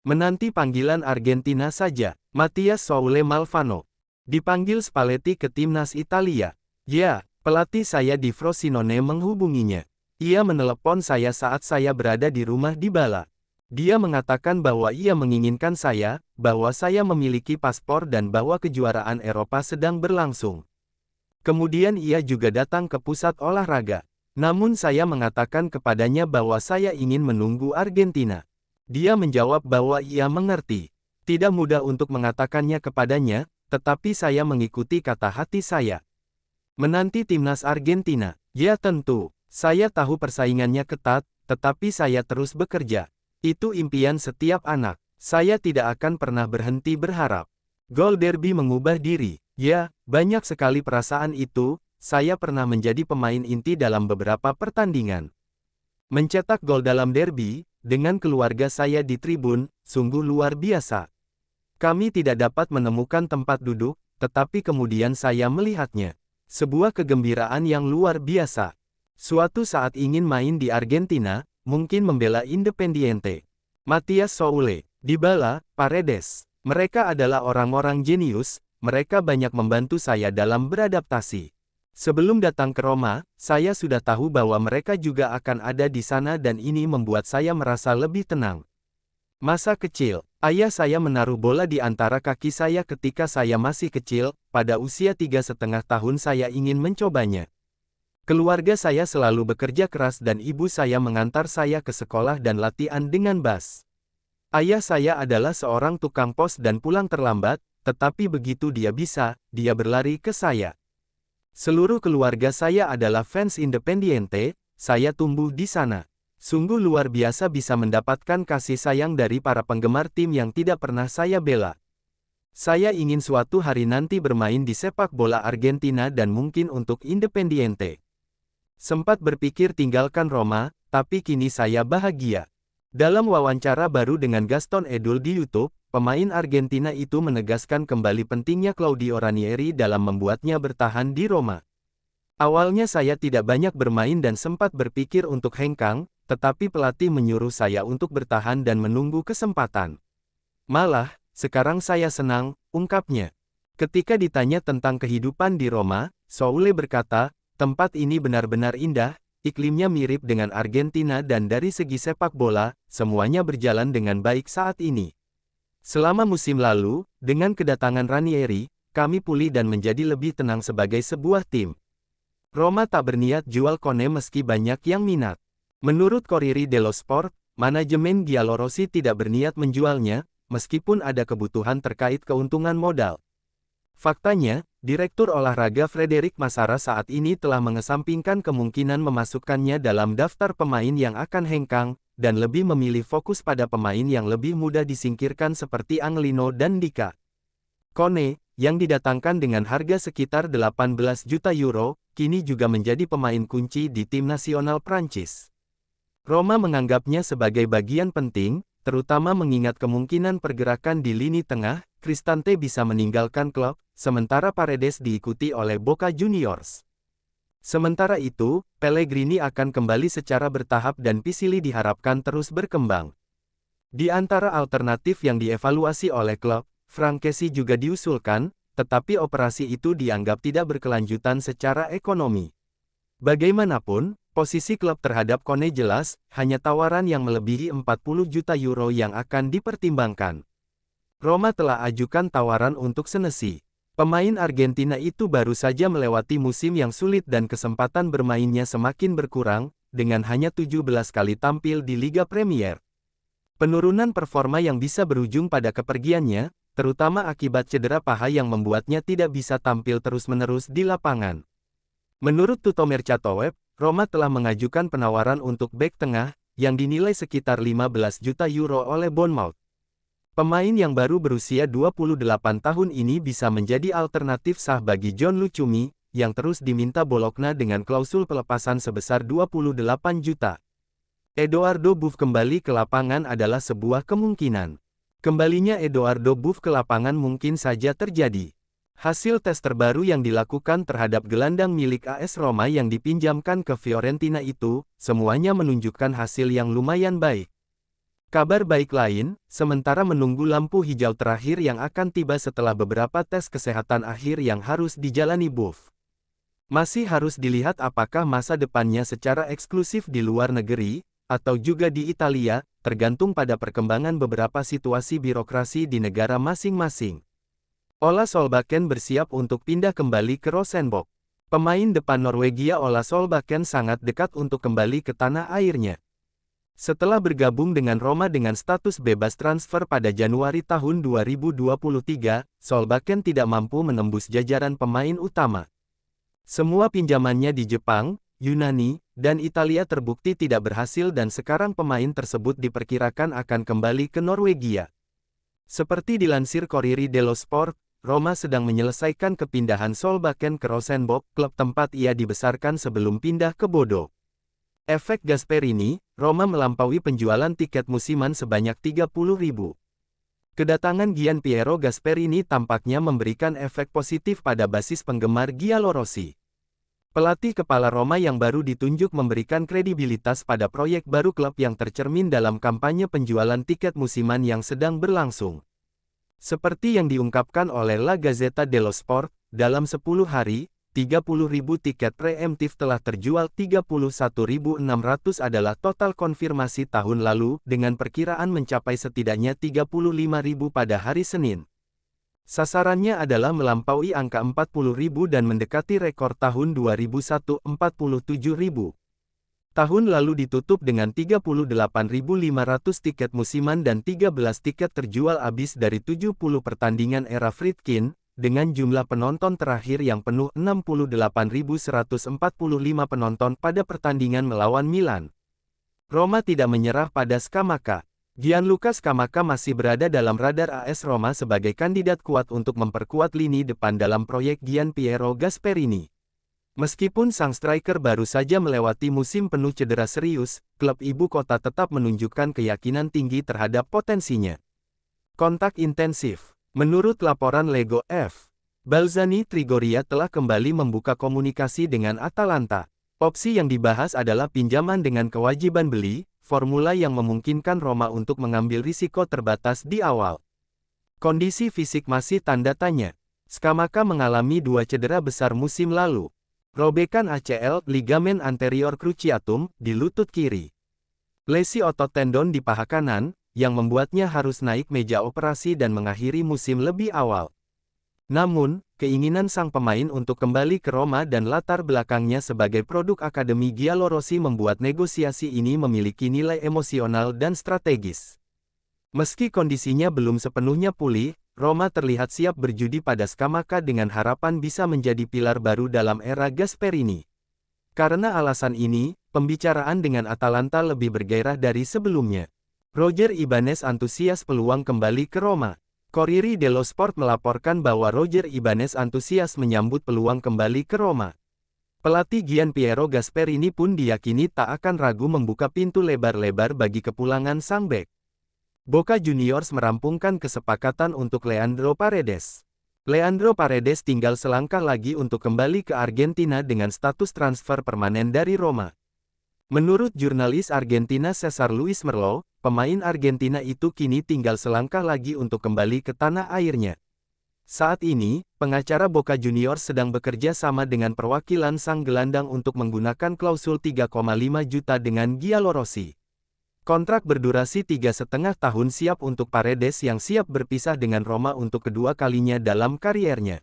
Menanti panggilan Argentina saja, Mathias Soule Malvano dipanggil Spalletti ke timnas Italia. Ya, pelatih saya di Frosinone menghubunginya. Ia menelepon saya saat saya berada di rumah di Bala. Dia mengatakan bahwa ia menginginkan saya, bahwa saya memiliki paspor dan bahwa kejuaraan Eropa sedang berlangsung. Kemudian ia juga datang ke pusat olahraga. Namun saya mengatakan kepadanya bahwa saya ingin menunggu Argentina. Dia menjawab bahwa ia mengerti. Tidak mudah untuk mengatakannya kepadanya, tetapi saya mengikuti kata hati saya. Menanti timnas Argentina. Ya tentu, saya tahu persaingannya ketat, tetapi saya terus bekerja. Itu impian setiap anak. Saya tidak akan pernah berhenti berharap. Gol derby mengubah diri. Ya, banyak sekali perasaan itu. Saya pernah menjadi pemain inti dalam beberapa pertandingan. Mencetak gol dalam derby, dengan keluarga saya di tribun, sungguh luar biasa. Kami tidak dapat menemukan tempat duduk, tetapi kemudian saya melihatnya. Sebuah kegembiraan yang luar biasa. Suatu saat ingin main di Argentina, mungkin membela Independiente. Mathias Soule, Dybala, Paredes. Mereka adalah orang-orang jenius, mereka banyak membantu saya dalam beradaptasi. Sebelum datang ke Roma, saya sudah tahu bahwa mereka juga akan ada di sana dan ini membuat saya merasa lebih tenang. Masa kecil, ayah saya menaruh bola di antara kaki saya ketika saya masih kecil, pada usia 3,5 tahun saya ingin mencobanya. Keluarga saya selalu bekerja keras dan ibu saya mengantar saya ke sekolah dan latihan dengan bas. Ayah saya adalah seorang tukang pos dan pulang terlambat, tetapi begitu dia bisa, dia berlari ke saya. Seluruh keluarga saya adalah fans Independiente, saya tumbuh di sana. Sungguh luar biasa bisa mendapatkan kasih sayang dari para penggemar tim yang tidak pernah saya bela. Saya ingin suatu hari nanti bermain di sepak bola Argentina dan mungkin untuk Independiente. Sempat berpikir tinggalkan Roma, tapi kini saya bahagia. Dalam wawancara baru dengan Gaston Edul di YouTube, pemain Argentina itu menegaskan kembali pentingnya Claudio Ranieri dalam membuatnya bertahan di Roma. Awalnya saya tidak banyak bermain dan sempat berpikir untuk hengkang, tetapi pelatih menyuruh saya untuk bertahan dan menunggu kesempatan. Malah, sekarang saya senang, ungkapnya. Ketika ditanya tentang kehidupan di Roma, Soule berkata, tempat ini benar-benar indah, iklimnya mirip dengan Argentina dan dari segi sepak bola, semuanya berjalan dengan baik saat ini. Selama musim lalu, dengan kedatangan Ranieri, kami pulih dan menjadi lebih tenang sebagai sebuah tim. Roma tak berniat jual Kone meski banyak yang minat. Menurut Corriere dello Sport, manajemen Giallorossi tidak berniat menjualnya, meskipun ada kebutuhan terkait keuntungan modal. Faktanya, Direktur Olahraga Frederick Massara saat ini telah mengesampingkan kemungkinan memasukkannya dalam daftar pemain yang akan hengkang, dan lebih memilih fokus pada pemain yang lebih mudah disingkirkan seperti Angelino dan Dika. Kone, yang didatangkan dengan harga sekitar 18 juta euro, kini juga menjadi pemain kunci di tim nasional Prancis. Roma menganggapnya sebagai bagian penting, terutama mengingat kemungkinan pergerakan di lini tengah, Cristante bisa meninggalkan klub, sementara Paredes diikuti oleh Boca Juniors. Sementara itu, Pellegrini akan kembali secara bertahap dan Pisili diharapkan terus berkembang. Di antara alternatif yang dievaluasi oleh klub, Frankesi juga diusulkan, tetapi operasi itu dianggap tidak berkelanjutan secara ekonomi. Bagaimanapun, posisi klub terhadap Kone jelas, hanya tawaran yang melebihi 40 juta euro yang akan dipertimbangkan. Roma telah ajukan tawaran untuk Senesi. Pemain Argentina itu baru saja melewati musim yang sulit dan kesempatan bermainnya semakin berkurang, dengan hanya 17 kali tampil di Liga Premier. Penurunan performa yang bisa berujung pada kepergiannya, terutama akibat cedera paha yang membuatnya tidak bisa tampil terus-menerus di lapangan. Menurut Tutto Mercato Web, Roma telah mengajukan penawaran untuk bek tengah, yang dinilai sekitar 15 juta euro oleh Bournemouth. Pemain yang baru berusia 28 tahun ini bisa menjadi alternatif sah bagi John Lucumi, yang terus diminta Bologna dengan klausul pelepasan sebesar 28 juta. Edoardo Buff kembali ke lapangan adalah sebuah kemungkinan. Kembalinya Edoardo Buff ke lapangan mungkin saja terjadi. Hasil tes terbaru yang dilakukan terhadap gelandang milik AS Roma yang dipinjamkan ke Fiorentina itu, semuanya menunjukkan hasil yang lumayan baik. Kabar baik lain, sementara menunggu lampu hijau terakhir yang akan tiba setelah beberapa tes kesehatan akhir yang harus dijalani Buff. Masih harus dilihat apakah masa depannya secara eksklusif di luar negeri, atau juga di Italia, tergantung pada perkembangan beberapa situasi birokrasi di negara masing-masing. Ola Solbakken bersiap untuk pindah kembali ke Rosenborg. Pemain depan Norwegia Ola Solbakken sangat dekat untuk kembali ke tanah airnya. Setelah bergabung dengan Roma dengan status bebas transfer pada Januari tahun 2023, Solbakken tidak mampu menembus jajaran pemain utama. Semua pinjamannya di Jepang, Yunani, dan Italia terbukti tidak berhasil dan sekarang pemain tersebut diperkirakan akan kembali ke Norwegia. Seperti dilansir Corriere dello Sport, Roma sedang menyelesaikan kepindahan Solbakken ke Rosenborg, klub tempat ia dibesarkan sebelum pindah ke Bodo. Efek Gasperini, Roma melampaui penjualan tiket musiman sebanyak 30.000. Kedatangan Gianpiero Gasperini tampaknya memberikan efek positif pada basis penggemar Giallorossi. Pelatih kepala Roma yang baru ditunjuk memberikan kredibilitas pada proyek baru klub yang tercermin dalam kampanye penjualan tiket musiman yang sedang berlangsung. Seperti yang diungkapkan oleh La Gazzetta dello Sport, dalam 10 hari, 30.000 tiket preemptif telah terjual. 31.600 adalah total konfirmasi tahun lalu, dengan perkiraan mencapai setidaknya 35.000 pada hari Senin. Sasarannya adalah melampaui angka 40.000 dan mendekati rekor tahun 2001, 47.000. Tahun lalu ditutup dengan 38.500 tiket musiman dan 13 tiket terjual habis dari 70 pertandingan era Friedkin, dengan jumlah penonton terakhir yang penuh 68.145 penonton pada pertandingan melawan Milan. Roma tidak menyerah pada Scamacca. Gianluca Scamacca masih berada dalam radar AS Roma sebagai kandidat kuat untuk memperkuat lini depan dalam proyek Gianpiero Gasperini. Meskipun sang striker baru saja melewati musim penuh cedera serius, klub ibu kota tetap menunjukkan keyakinan tinggi terhadap potensinya. Kontak intensif. Menurut laporan Lego F. Balzani Trigoria telah kembali membuka komunikasi dengan Atalanta. Opsi yang dibahas adalah pinjaman dengan kewajiban beli, formula yang memungkinkan Roma untuk mengambil risiko terbatas di awal. Kondisi fisik masih tanda tanya. Scamacca mengalami 2 cedera besar musim lalu. Robekan ACL, ligamen anterior cruciatum, di lutut kiri. Lesi otot tendon di paha kanan, yang membuatnya harus naik meja operasi dan mengakhiri musim lebih awal. Namun, keinginan sang pemain untuk kembali ke Roma dan latar belakangnya sebagai produk Akademi Giallorossi membuat negosiasi ini memiliki nilai emosional dan strategis. Meski kondisinya belum sepenuhnya pulih, Roma terlihat siap berjudi pada Scamacca dengan harapan bisa menjadi pilar baru dalam era Gasperini. Karena alasan ini, pembicaraan dengan Atalanta lebih bergairah dari sebelumnya. Roger Ibanez antusias peluang kembali ke Roma. Corriere dello Sport melaporkan bahwa Roger Ibanez antusias menyambut peluang kembali ke Roma. Pelatih Gianpiero Gasperini pun diyakini tak akan ragu membuka pintu lebar-lebar bagi kepulangan sang bek. Boca Juniors merampungkan kesepakatan untuk Leandro Paredes. Leandro Paredes tinggal selangkah lagi untuk kembali ke Argentina dengan status transfer permanen dari Roma. Menurut jurnalis Argentina Cesar Luis Merlo, pemain Argentina itu kini tinggal selangkah lagi untuk kembali ke tanah airnya. Saat ini, pengacara Boca Juniors sedang bekerja sama dengan perwakilan sang gelandang untuk menggunakan klausul 3,5 juta dengan Giallorossi. Kontrak berdurasi 3,5 tahun siap untuk Paredes yang siap berpisah dengan Roma untuk kedua kalinya dalam kariernya.